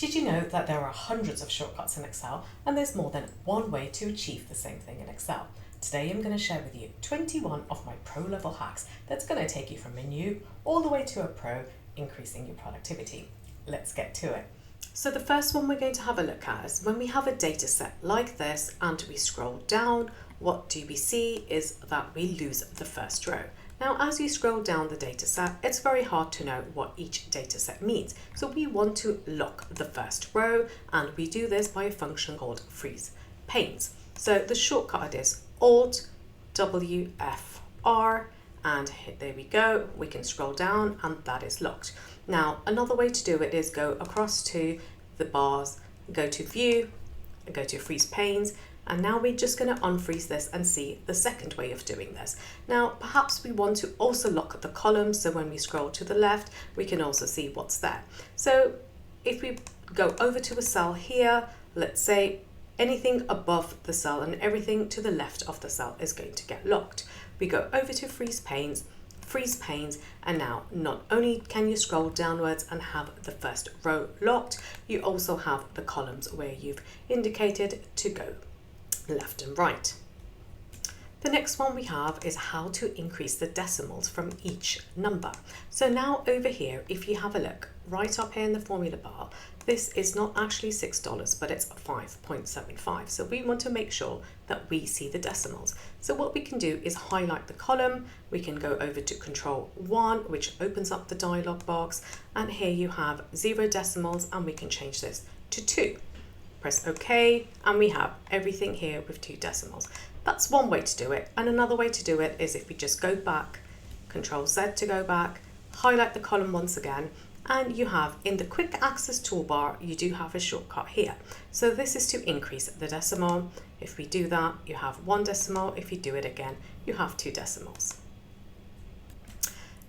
Did you know that there are hundreds of shortcuts in Excel and there's more than one way to achieve the same thing in Excel? Today I'm going to share with you 21 of my pro level hacks that's going to take you from a new all the way to a pro, increasing your productivity. Let's get to it. So the first one we're going to have a look at is when we have a data set like this and we scroll down, what do we see is that we lose the first row. Now, as you scroll down the data set, it's very hard to know what each data set means. So we want to lock the first row, and we do this by a function called freeze panes. So the shortcut is Alt W F R, and there we go. We can scroll down and that is locked. Now, another way to do it is go across to the bars, go to view, go to freeze panes. And now we're just going to unfreeze this and see the second way of doing this. Now, perhaps we want to also lock the columns, so when we scroll to the left, we can also see what's there. So if we go over to a cell here, let's say anything above the cell and everything to the left of the cell is going to get locked. We go over to freeze panes, and now not only can you scroll downwards and have the first row locked, you also have the columns where you've indicated to go left and right. The next one we have is how to increase the decimals from each number. So now over here, if you have a look right up here in the formula bar, this is not actually $6, but it's 5.75. So we want to make sure that we see the decimals. So what we can do is highlight the column. We can go over to Control 1, which opens up the dialog box. And here you have 0 decimals, and we can change this to 2. Press OK, and we have everything here with 2 decimals. That's one way to do it. And another way to do it is if we just go back, Control Z to go back, highlight the column once again, and you have in the quick access toolbar, you do have a shortcut here. So this is to increase the decimal. If we do that, you have 1 decimal. If you do it again, you have 2 decimals.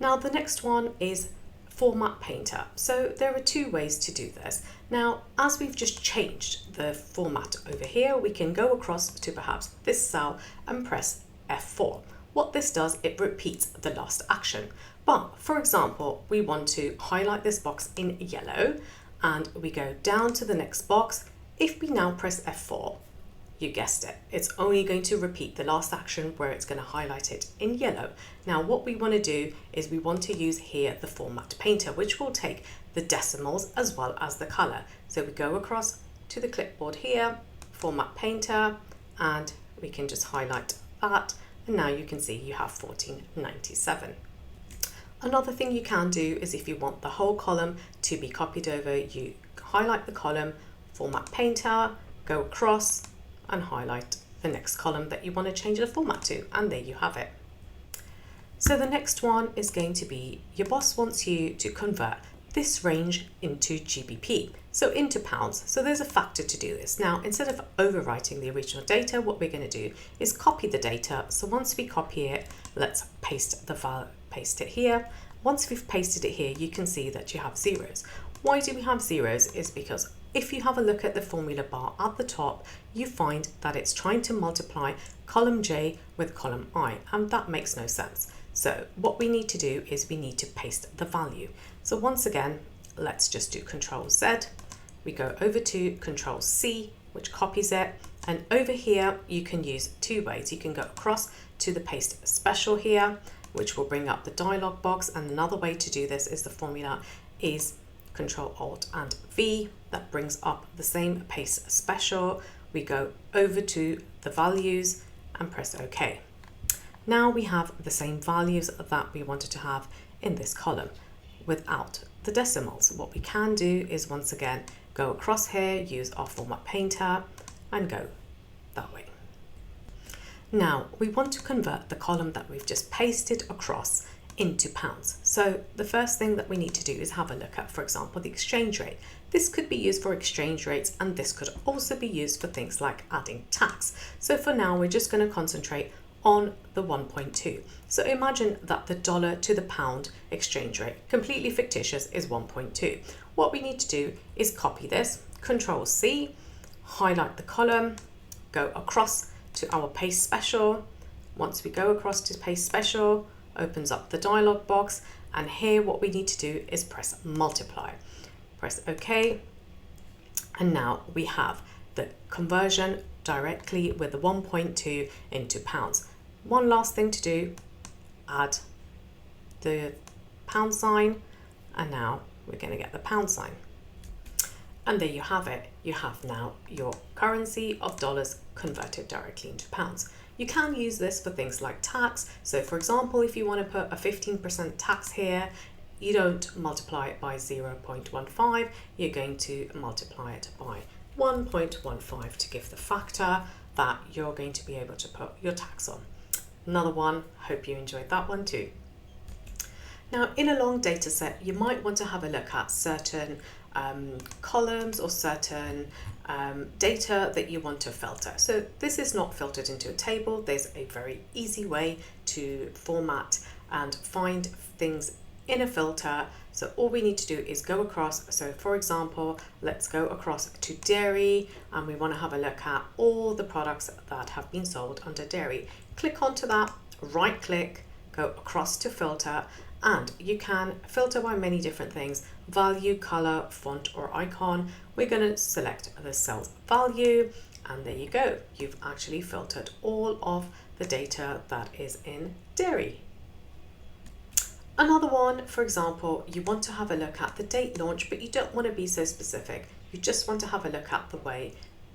Now the next one is Format Painter. So there are 2 ways to do this. Now, as we've just changed the format over here, we can go across to perhaps this cell and press F4. What this does, it repeats the last action. But for example, we want to highlight this box in yellow and we go down to the next box. If we now press F4, you guessed it, it's only going to repeat the last action where it's going to highlight it in yellow. Now what we want to do is we want to use here the Format Painter, which will take the decimals as well as the color. So we go across to the clipboard here, Format Painter, and we can just highlight that. And now you can see you have 1497. Another thing you can do is if you want the whole column to be copied over, you highlight the column, Format Painter, go across, and highlight the next column that you want to change the format to, and there you have it. So the next one is going to be your boss wants you to convert this range into GBP, so into pounds. So there's a factor to do this. Now, instead of overwriting the original data, what we're going to do is copy the data. So once we copy it, let's paste it here. Once we've pasted it here, you can see that you have zeros. Why do we have zeros? Is because if you have a look at the formula bar at the top, you find that it's trying to multiply column J with column I, and that makes no sense. So what we need to do is we need to paste the value. So once again, let's just do Control Z. We go over to Control C, which copies it. And over here, you can use 2 ways. You can go across to the paste special here, which will bring up the dialog box. And another way to do this is the formula is Control Alt and V, that brings up the same paste special. We go over to the values and press OK. Now we have the same values that we wanted to have in this column without the decimals. What we can do is once again go across here, use our Format Painter and go that way. Now we want to convert the column that we've just pasted across into pounds. So the first thing that we need to do is have a look at, for example, the exchange rate. This could be used for exchange rates, and this could also be used for things like adding tax. So for now, we're just going to concentrate on the 1.2. So imagine that the dollar to the pound exchange rate, completely fictitious, is 1.2. What we need to do is copy this, Control C, highlight the column, go across to our paste special. Once we go across to paste special, opens up the dialog box, and here what we need to do is press multiply. Press OK, And now we have the conversion directly with the 1.2 into pounds. One last thing to do, add the pound sign, and now we're going to get the pound sign. And there you have it. You have now your currency of dollars converted directly into pounds. You can use this for things like tax. So for example, if you want to put a 15% tax here, you don't multiply it by 0.15, you're going to multiply it by 1.15 to give the factor that you're going to be able to put your tax on. Another one, hope you enjoyed that one too. Now in a long data set, you might want to have a look at certain columns or certain data that you want to filter. So this is not filtered into a table. There's a very easy way to format and find things in a filter. So all we need to do is go across. So for example, let's go across to dairy, and we want to have a look at all the products that have been sold under dairy. Click onto that, right click, go across to filter, and you can filter by many different things: value, color, font, or icon. We're going to select the cell's value, and there you go. You've actually filtered all of the data that is in dairy. Another one, for example, you want to have a look at the date launch, but you don't want to be so specific. You just want to have a look at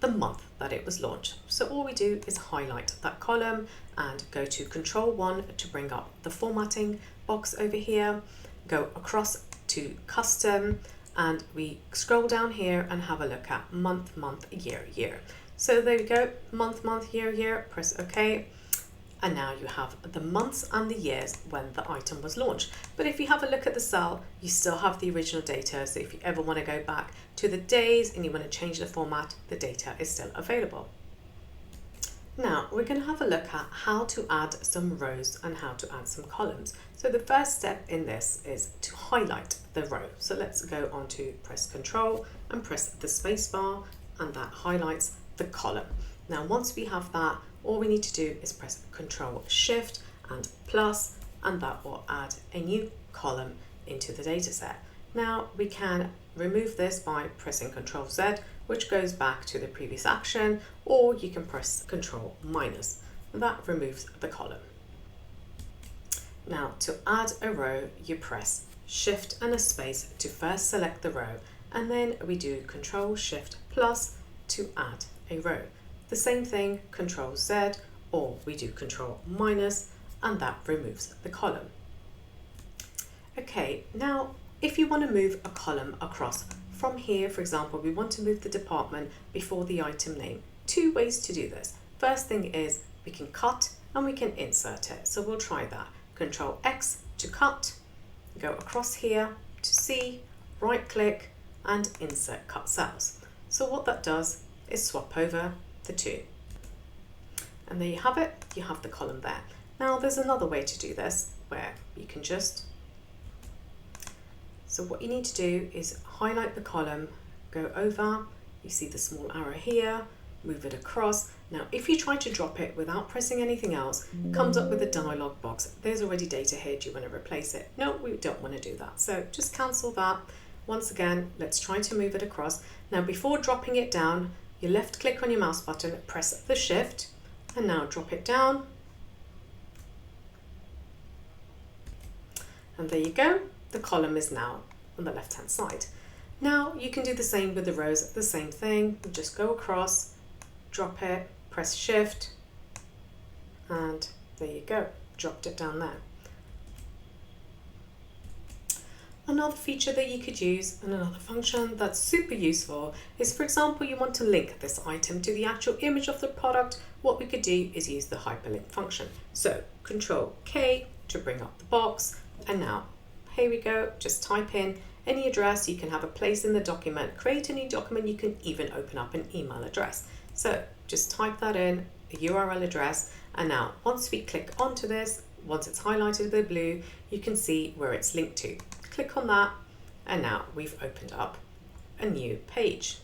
the month that it was launched. So all we do is highlight that column and go to Control 1 to bring up the formatting box over here, go across to custom, and we scroll down here and have a look at month, year, year. So there we go, month, year, year, press OK. And now you have the months and the years when the item was launched. But if you have a look at the cell, you still have the original data. So if you ever want to go back to the days and you want to change the format, the data is still available. Now we're going to have a look at how to add some rows and how to add some columns. So the first step in this is to highlight the row. So let's go on to press Control and press the space bar, and that highlights the column. Now once we have that, all we need to do is press Control Shift and plus, and that will add a new column into the data set. Now we can remove this by pressing Control Z, which goes back to the previous action, or you can press Control minus. That removes the column. Now to add a row, you press Shift and a space to first select the row, and then we do Control Shift plus to add a row. The same thing, Control Z, or we do Control minus, and that removes the column. Okay, now if you want to move a column across from here, for example, we want to move the department before the item name. Two ways to do this. First thing is we can cut and we can insert it. So we'll try that. Control X to cut, go across here to C, right click and insert cut cells. So what that does is swap over the two. And there you have it, you have the column there. Now there's another way to do this where you can so what you need to do is highlight the column, go over, you see the small arrow here, move it across. Now if you try to drop it without pressing anything else, it comes up with a dialog box. There's already data here, do you want to replace it? No, we don't want to do that. So just cancel that. Once again, let's try to move it across. Now before dropping it down, you left click on your mouse button, press the Shift, and now drop it down. And there you go, the column is now on the left hand side. Now you can do the same with the rows, the same thing, just go across, drop it, press Shift, and there you go, dropped it down there. Another feature that you could use and another function that's super useful is, for example, you want to link this item to the actual image of the product. What we could do is use the hyperlink function. So Control K to bring up the box, and now here we go, just type in any address. You can have a place in the document, create a new document, you can even open up an email address. So just type that in, a URL address, and now once we click onto this, once it's highlighted with blue, you can see where it's linked to. Click on that, and now we've opened up a new page.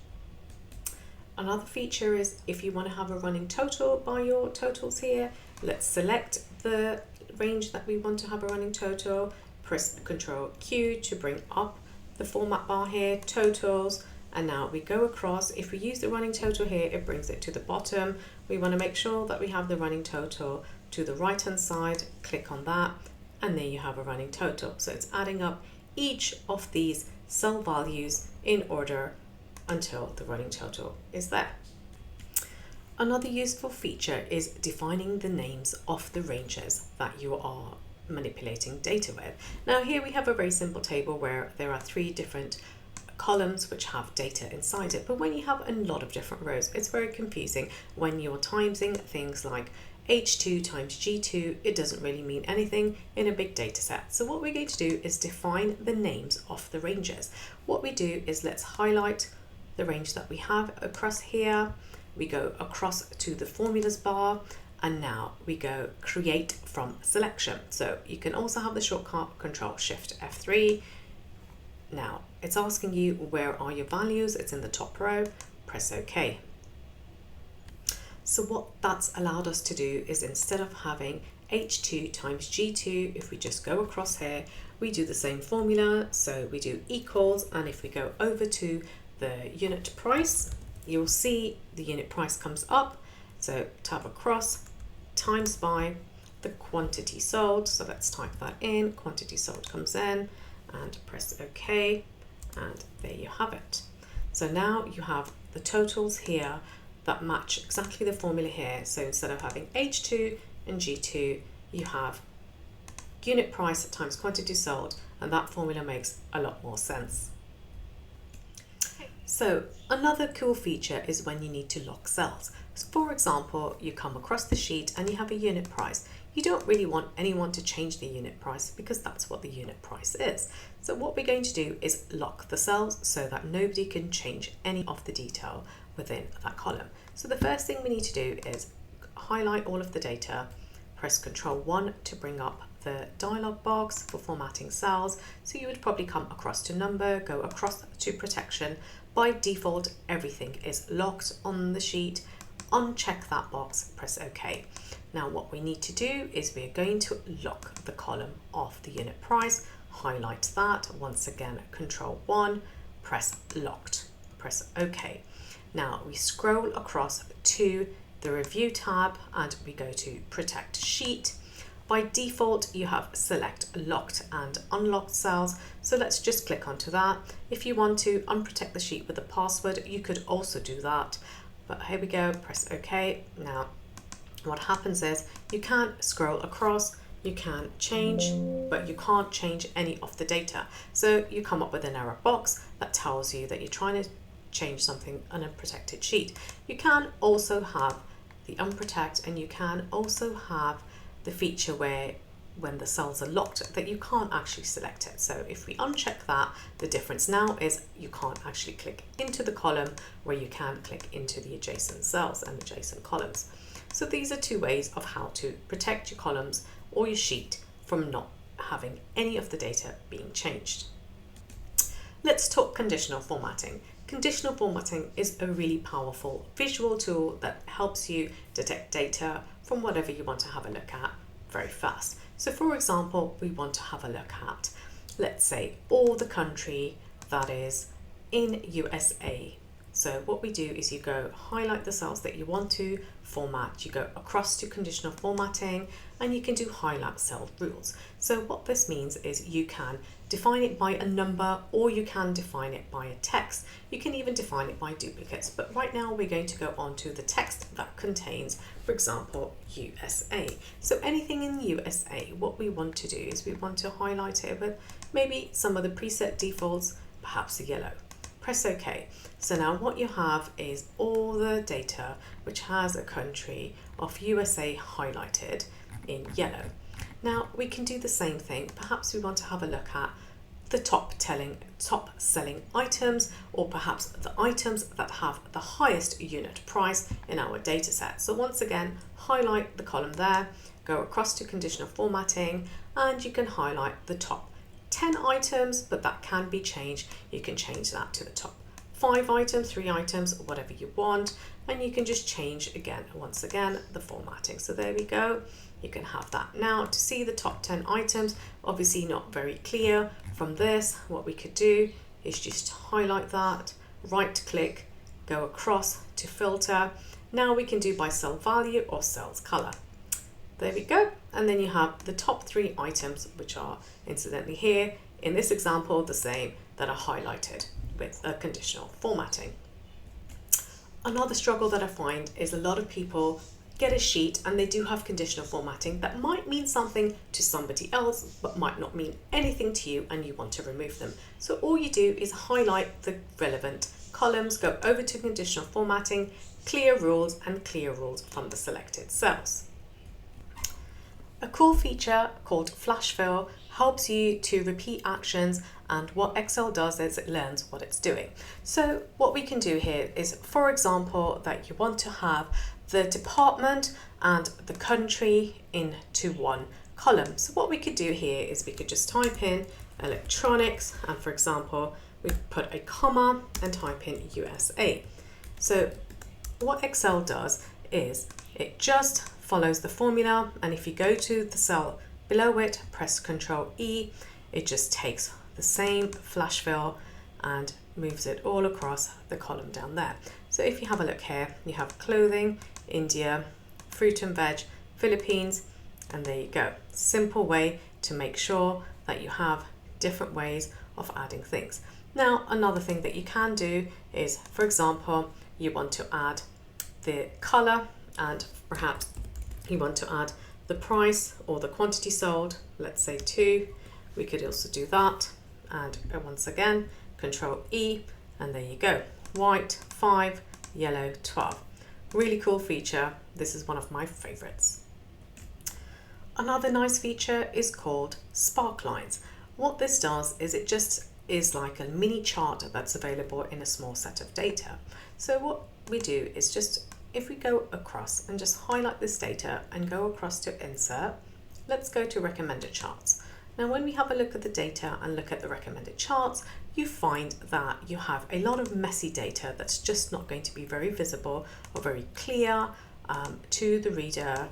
Another feature is if you want to have a running total by your totals here, let's select the range that we want to have a running total, press CTRL Q to bring up the format bar here, totals, and now we go across. If we use the running total here, it brings it to the bottom. We want to make sure that we have the running total to the right hand side, click on that, and there you have a running total. So it's adding up each of these cell values in order until the running total is there. Another useful feature is defining the names of the ranges that you are manipulating data with. Now here we have a very simple table where there are 3 different columns which have data inside it, but when you have a lot of different rows, it's very confusing when you're timesing things like H2 times G2. It doesn't really mean anything in a big data set. So what we're going to do is define the names of the ranges. What we do is let's highlight the range that we have across here. We go across to the formulas bar, and now we go create from selection. So you can also have the shortcut Control Shift F3. Now it's asking you where are your values. It's in the top row. Press OK. So what that's allowed us to do is, instead of having H2 times G2, if we just go across here, we do the same formula. So we do equals, and if we go over to the unit price, you'll see the unit price comes up. So tab across, times by the quantity sold. So let's type that in. Quantity sold comes in, and press OK, and there you have it. So now you have the totals here that match exactly the formula here. So instead of having H2 and G2, you have unit price times quantity sold, and that formula makes a lot more sense. So another cool feature is when you need to lock cells. So for example, you come across the sheet and you have a unit price. You don't really want anyone to change the unit price because that's what the unit price is. So what we're going to do is lock the cells so that nobody can change any of the detail within that column. So the first thing we need to do is highlight all of the data, press Ctrl 1 to bring up the dialog box for formatting cells. So you would probably come across to number, go across to protection. By default, everything is locked on the sheet. Uncheck that box, press OK. Now what we need to do is we're going to lock the column of the unit price, highlight that, once again Ctrl 1, press locked, press OK. Now we scroll across to the review tab and we go to protect sheet. By default, you have select locked and unlocked cells. So let's just click onto that. If you want to unprotect the sheet with a password, you could also do that. But here we go, press OK. Now, what happens is you can scroll across, you can change, but you can't change any of the data. So you come up with an error box that tells you that you're trying to change something on a protected sheet. You can also have the unprotect, and you can also have the feature where when the cells are locked that you can't actually select it. So if we uncheck that, the difference now is you can't actually click into the column where you can click into the adjacent cells and adjacent columns. So these are 2 ways of how to protect your columns or your sheet from not having any of the data being changed. Let's talk conditional formatting. Conditional formatting is a really powerful visual tool that helps you detect data from whatever you want to have a look at very fast. So for example, we want to have a look at, let's say, all the country that is in USA. So what we do is you go highlight the cells that you want to format, you go across to conditional formatting, and you can do highlight cell rules. So what this means is you can define it by a number, or you can define it by a text. You can even define it by duplicates, but right now we're going to go on to the text that contains, for example, USA. So anything in USA, what we want to do is we want to highlight it with maybe some of the preset defaults, perhaps a yellow. Press OK. So now what you have is all the data which has a country of USA highlighted in yellow. Now we can do the same thing. Perhaps we want to have a look at the top selling items, or perhaps the items that have the highest unit price in our data set. So once again, highlight the column there, go across to conditional formatting, and you can highlight the top 10 items, but that can be changed. You can change that to the top 5 items, 3 items, whatever you want, and you can just change again, once again, the formatting. So there we go. You can have that. Now to see the top 10 items, obviously not very clear from this, what we could do is just highlight that, right click, go across to filter. Now we can do by cell value or cells color. There we go. And then you have the top 3 items, which are incidentally here in this example the same, that are highlighted with a conditional formatting. Another struggle that I find is a lot of people get a sheet and they do have conditional formatting that might mean something to somebody else but might not mean anything to you, and you want to remove them. So all you do is highlight the relevant columns, go over to conditional formatting, clear rules, and clear rules from the selected cells. A cool feature called flash fill helps you to repeat actions, and what Excel does is it learns what it's doing. So what we can do here is, for example, that you want to have the department and the country into one column. So what we could do here is we could just type in electronics, and for example we put a comma and type in USA. So what Excel does is it just follows the formula, and if you go to the cell below it, press CTRL E, it just takes the same flash fill and moves it all across the column down there. So if you have a look here, you have clothing, India, fruit and veg, Philippines, and there you go. Simple way to make sure that you have different ways of adding things. Now, another thing that you can do is, for example, you want to add the color, and perhaps you want to add the price or the quantity sold, let's say 2. We could also do that, and once again, Control E, and there you go. White 5, yellow 12. Really cool feature. This is one of my favorites. Another nice feature is called Sparklines. What this does is it just is like a mini chart that's available in a small set of data. So what we do is just, if we go across and just highlight this data and go across to insert, let's go to recommended charts. Now when we have a look at the data and look at the recommended charts, you find that you have a lot of messy data that's just not going to be very visible or very clear to the reader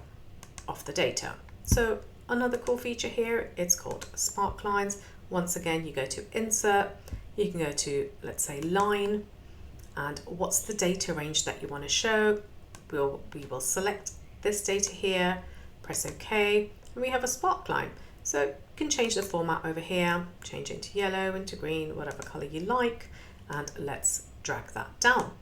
of the data. So another cool feature here, it's called Sparklines. Once again, you go to insert, you can go to, let's say, line, and what's the data range that you want to show. We will select this data here, press OK, and we have a sparkline. So you can change the format over here, change it into yellow, into green, whatever color you like, and let's drag that down.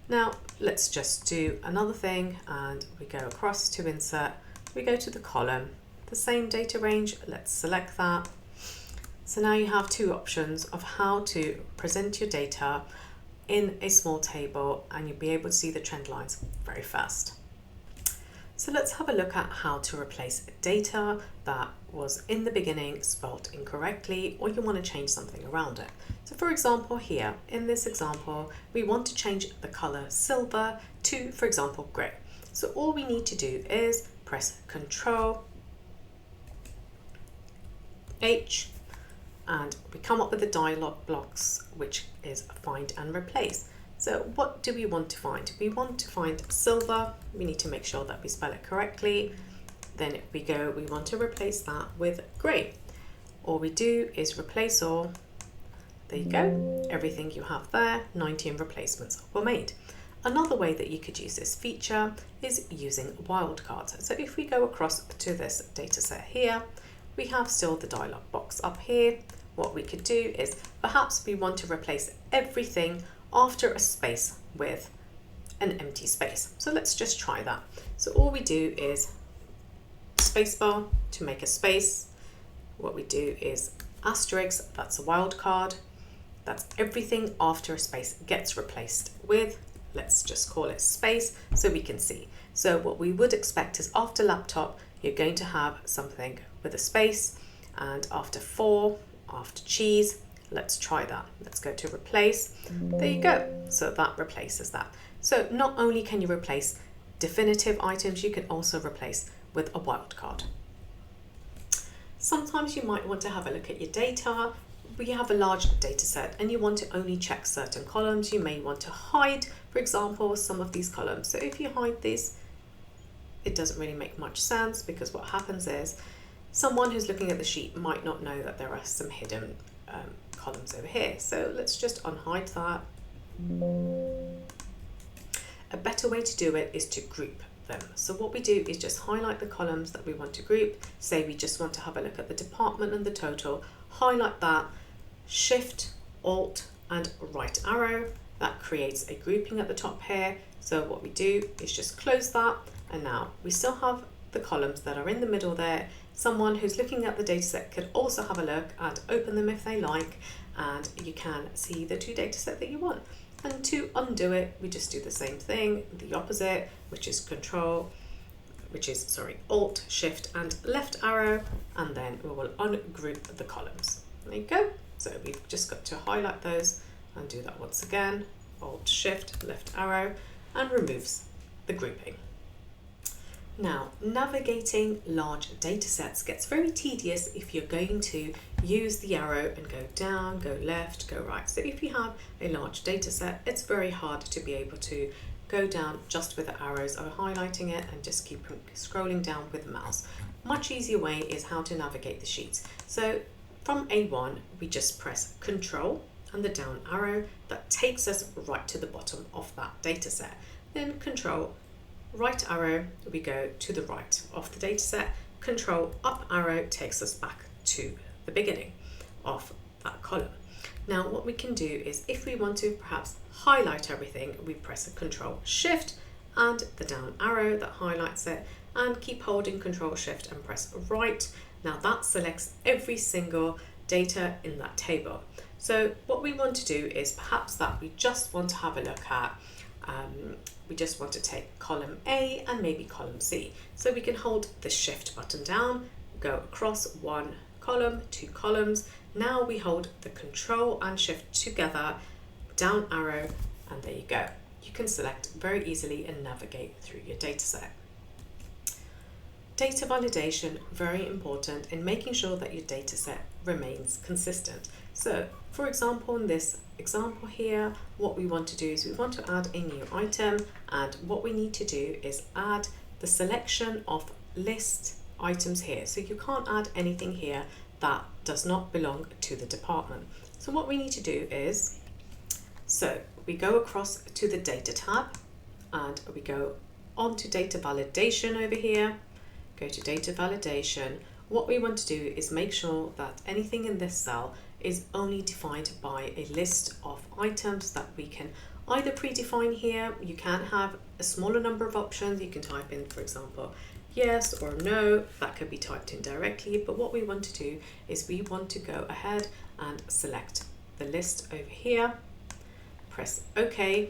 Now let's just do another thing, and we go across to insert, we go to the column, the same data range, let's select that. So now you have 2 options of how to present your data in a small table, and you'll be able to see the trend lines very fast. So let's have a look at how to replace data that was in the beginning spelled incorrectly, or you want to change something around it. So for example here, in this example, we want to change the color silver to, for example, grey. So all we need to do is press Ctrl H, and we come up with the dialog box, which is find and replace. So what do we want to find? We want to find silver. We need to make sure that we spell it correctly. Then we want to replace that with grey. All we do is replace all. There you go. Everything you have there, 19 replacements were made. Another way that you could use this feature is using wildcards. So if we go across to this data set here, we have still the dialog box up here. What we could do is perhaps we want to replace everything after a space with an empty space. So let's just try that. So all we do is spacebar to make a space. What we do is asterisk, that's a wildcard. That's everything after a space gets replaced with, let's just call it space so we can see. So what we would expect is after laptop, you're going to have something with a space, and after 4, after cheese, let's try that. Let's go to replace. There you go. So that replaces that. So not only can you replace definitive items, you can also replace with a wildcard. Sometimes you might want to have a look at your data. We have a large data set and you want to only check certain columns. You may want to hide, for example, some of these columns. So if you hide these, it doesn't really make much sense, because what happens is someone who's looking at the sheet might not know that there are some hidden columns over here. So let's just unhide that. A better way to do it is to group them. So what we do is just highlight the columns that we want to group. Say we just want to have a look at the department and the total, highlight that, Shift, Alt and right arrow. That creates a grouping at the top here. So what we do is just close that, and now we still have the columns that are in the middle there. Someone who's looking at the dataset could also have a look and open them if they like, and you can see the two datasets that you want. And to undo it, we just do the same thing, the opposite, which is Alt, Shift and left arrow, and then we will ungroup the columns. There you go. So we've just got to highlight those and do that once again, Alt, Shift, left arrow, and removes the grouping. Now, navigating large data sets gets very tedious if you're going to use the arrow and go down, go left, go right. So if you have a large data set, it's very hard to be able to go down just with the arrows or highlighting it and just keep scrolling down with the mouse. Much easier way is how to navigate the sheets. So from A1, we just press Control and the down arrow. That takes us right to the bottom of that data set. Then Control right arrow, we go to the right of the dataset. Control up arrow takes us back to the beginning of that column. Now what we can do is, if we want to perhaps highlight everything, we press a Control Shift and the down arrow that highlights it, and keep holding Control Shift and press right. Now that selects every single data in that table. So what we want to do is perhaps that we just want to have a look at we just want to take column A and maybe column C. So we can hold the Shift button down, go across one column, two columns. Now we hold the Control and Shift together, down arrow, and there you go. You can select very easily and navigate through your dataset. Data validation, very important in making sure that your dataset remains consistent. So for example, in this example here, what we want to do is we want to add a new item, and what we need to do is add the selection of list items here. So you can't add anything here that does not belong to the department. So what we need to do is, so we go across to the data tab and we go on to data validation over here, go to data validation. What we want to do is make sure that anything in this cell is only defined by a list of items that we can either predefine here. You can have a smaller number of options. You can type in, for example, yes or no. That could be typed in directly, but what we want to do is we want to go ahead and select the list over here, press OK,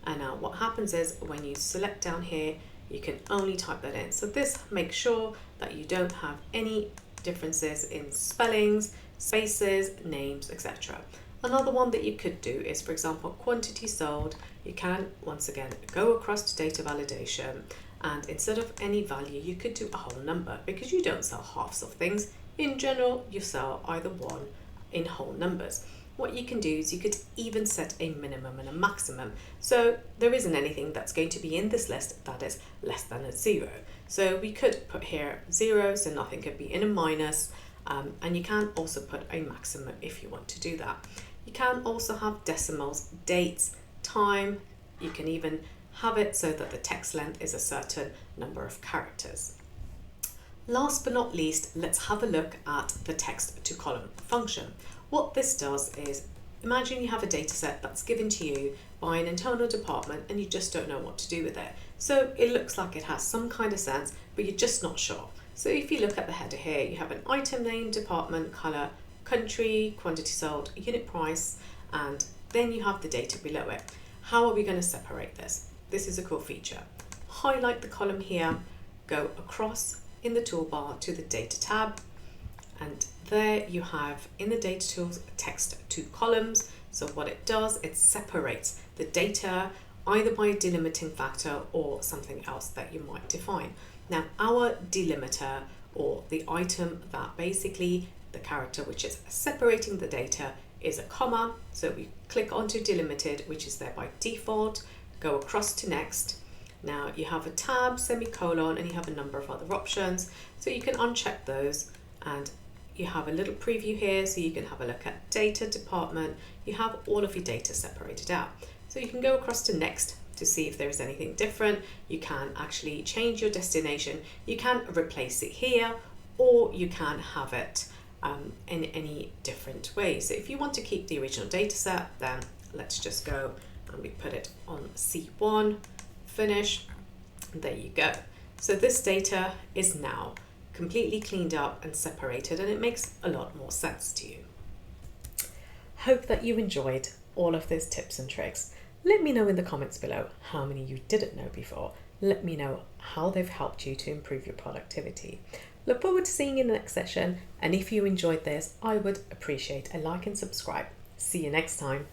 and now what happens is when you select down here, you can only type that in. So this makes sure that you don't have any differences in spellings, spaces, names, etc. Another one that you could do is, for example, quantity sold. You can once again go across to data validation, and instead of any value, you could do a whole number, because you don't sell halves of things. In general, you sell either one in whole numbers. What you can do is you could even set a minimum and a maximum. So there isn't anything that's going to be in this list that is less than a 0. So we could put here 0, so nothing could be in a minus. And you can also put a maximum if you want to do that. You can also have decimals, dates, time. You can even have it so that the text length is a certain number of characters. Last but not least, let's have a look at the text to column function. What this does is, imagine you have a data set that's given to you by an internal department and you just don't know what to do with it. So it looks like it has some kind of sense, but you're just not sure. So if you look at the header here, you have an item name, department, color, country, quantity sold, unit price, and then you have the data below it. How are we going to separate this? This is a cool feature. Highlight the column here, go across in the toolbar to the data tab, and there you have in the data tools text to columns. So what it does, it separates the data either by a delimiting factor or something else that you might define. Now our delimiter, or the item that basically the character which is separating the data, is a comma. So we click onto delimited, which is there by default, go across to next. Now you have a tab, semicolon, and you have a number of other options. So you can uncheck those, and you have a little preview here, so you can have a look at data department. You have all of your data separated out. So you can go across to next to see if there's anything different. You can actually change your destination. You can replace it here, or you can have it in any different way. So if you want to keep the original data set, then let's just go and we put it on C1, finish, and there you go. So this data is now completely cleaned up and separated, and it makes a lot more sense to you. Hope that you enjoyed all of those tips and tricks. Let me know in the comments below how many you didn't know before. Let me know how they've helped you to improve your productivity. Look forward to seeing you in the next session, and if you enjoyed this, I would appreciate a like and subscribe. See you next time.